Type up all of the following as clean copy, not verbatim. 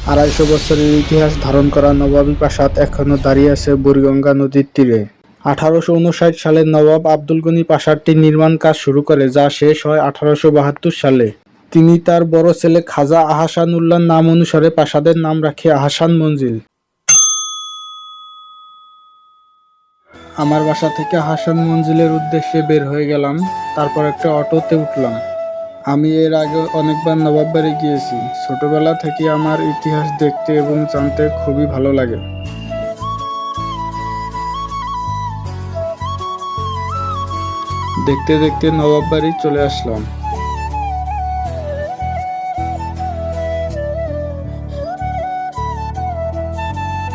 ২৫০ বছরের ইতিহাস ধারণ করা নবাবী প্রাসাদ এখনও দাঁড়িয়ে আছে বুড়িগঙ্গা নদীর তীরে। ১৮৫৯ সালে নবাব আবদুল গনি প্রাসাদটির নির্মাণ কাজ শুরু করে, যা শেষ হয় ১৮৭২ সালে। তিনি তার বড় ছেলে খাজা আহসান-উল্লাহর নাম অনুসারে প্রাসাদের নাম রাখে আহসান মঞ্জিল। আমার বাসা থেকে আহসান মঞ্জিলের উদ্দেশ্যে বের হয়ে গেলাম, তারপর একটা অটোতে উঠলাম। আমি এর আগে অনেকবার নবাব বাড়ি গিয়েছি। ছোটবেলা থেকে আমার ইতিহাস দেখতে এবং জানতে খুবই ভালো লাগে। দেখতে দেখতে নবাব বাড়ি চলে আসলাম।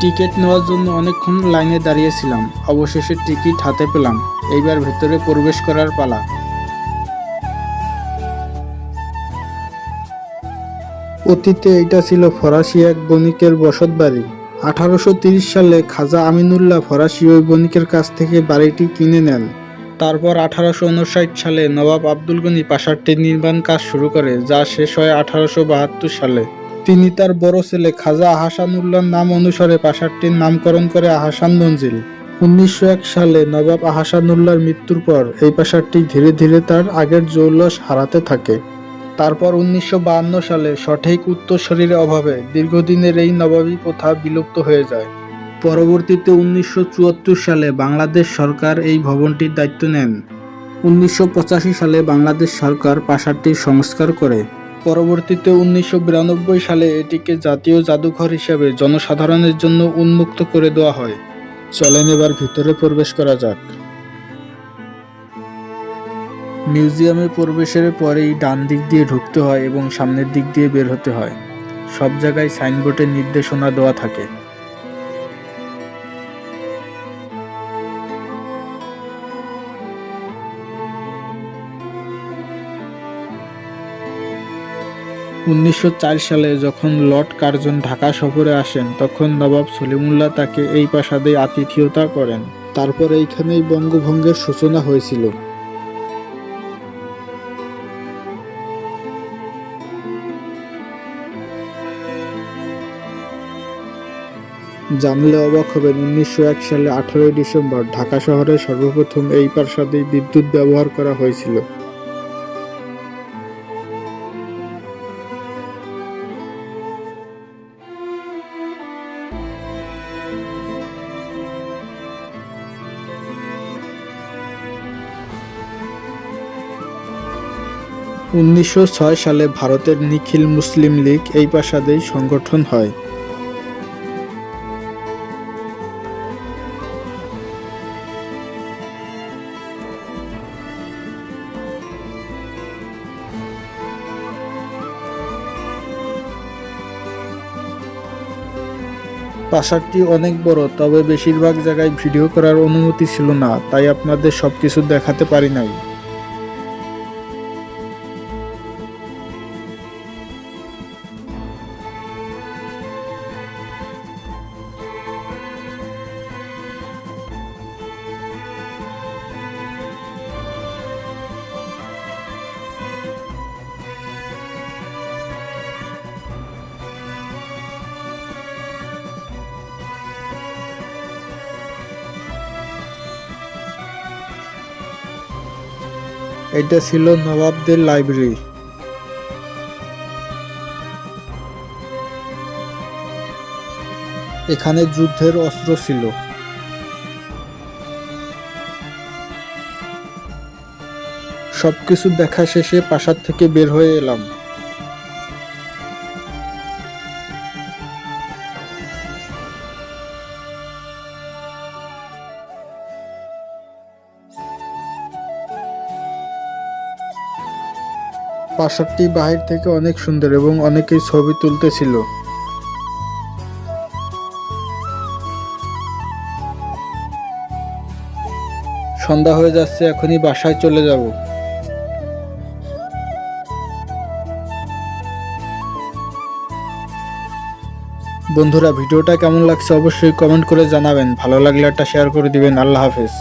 টিকিট নেওয়ার জন্য অনেকক্ষণ লাইনে দাঁড়িয়েছিলাম। অবশেষে টিকিট হাতে পেলাম। এইবার ভেতরে প্রবেশ করার পালা। অতীতে এটা ছিল ফরাসি এক বণিকের বসত বাড়ি। ১৮৩০ সালে খাজা আমিনুল্লাহ ফরাসি ওই বণিকের কাছ থেকে বাড়িটি কিনে নেন। তারপর ১৮৫৯ সালে নবাব আবদুল গনি প্রাসাদটির নির্মাণ কাজ শুরু করে, যা শেষ হয় ১৮৭২ সালে। তিনি তার বড় ছেলে খাজা আহসান-উল্লাহর নাম অনুসারে প্রাসাদটির নামকরণ করে আহসান মঞ্জিল। ১৯০১ সালে নবাব আহসান-উল্লাহর মৃত্যুর পর এই প্রাসাদটি ধীরে ধীরে তার আগের জৌলস হারাতে থাকে। তারপর ১৯৫২ সালে সঠিক উত্তরসূরির অভাবে দীর্ঘদিনের এই নবাবী প্রথা বিলুপ্ত হয়ে যায়। পরবর্তীতে ১৯৭৪ সালে বাংলাদেশ সরকার এই ভবনটির দায়িত্ব নেন। ১৯৮৫ সালে বাংলাদেশ সরকার প্রাসাদটির সংস্কার করে। পরবর্তীতে ১৯৯২ সালে এটিকে জাতীয় জাদুঘর হিসেবে জনসাধারণের জন্য উন্মুক্ত করে দেওয়া হয়। চলেন এবার ভিতরে প্রবেশ করা যাক। মিউজিয়ামে প্রবেশের পরেই ডান দিক দিয়ে ঢুকতে হয় এবং সামনের দিক দিয়ে বের হতে হয়। সব জায়গায় সাইনবোর্ডে নির্দেশনা দেওয়া থাকে। উনিশশো ৪ সালে যখন লর্ড কার্জন ঢাকা সফরে আসেন, তখন নবাব সলিমুল্লাহ তাকে এই প্রাসাদে আতিথেয়তা করেন। তারপর এইখানেই বঙ্গভঙ্গের সূচনা হয়েছিল। জানলে অবাক হবেন, ১৯০১ সালে ১৮ ডিসেম্বর ঢাকা শহরে সর্বপ্রথম এই প্রাসাদে বিদ্যুৎ ব্যবহার করা হয়েছিল। উনিশশো ৬ সালে ভারতের নিখিল মুসলিম লীগ এই প্রাসাদেই সংগঠন হয়। প্রাসাদটি অনেক বড়, তবে বেশিরভাগ জায়গায় ভিডিও করার অনুমতি ছিল না, তাই আপনাদের সবকিছু দেখাতে পারি নাই। এটা ছিল নবাবদের লাইব্রেরি। এখানে যুদ্ধের অস্ত্র ছিল। সবকিছু দেখা শেষে প্রাসাদ থেকে বের হয়ে এলাম। প্রাসাদটি বাহির থেকে অনেক সুন্দর এবং অনেকেই ছবি তুলতেছিল। সন্ধ্যা হয়ে যাচ্ছে, এখনই বাসায় চলে যাব। বন্ধুরা, ভিডিওটা কেমন লাগছে অবশ্যই কমেন্ট করে জানাবেন। ভালো লাগলে একটা শেয়ার করে দিবেন। আল্লাহ হাফেজ।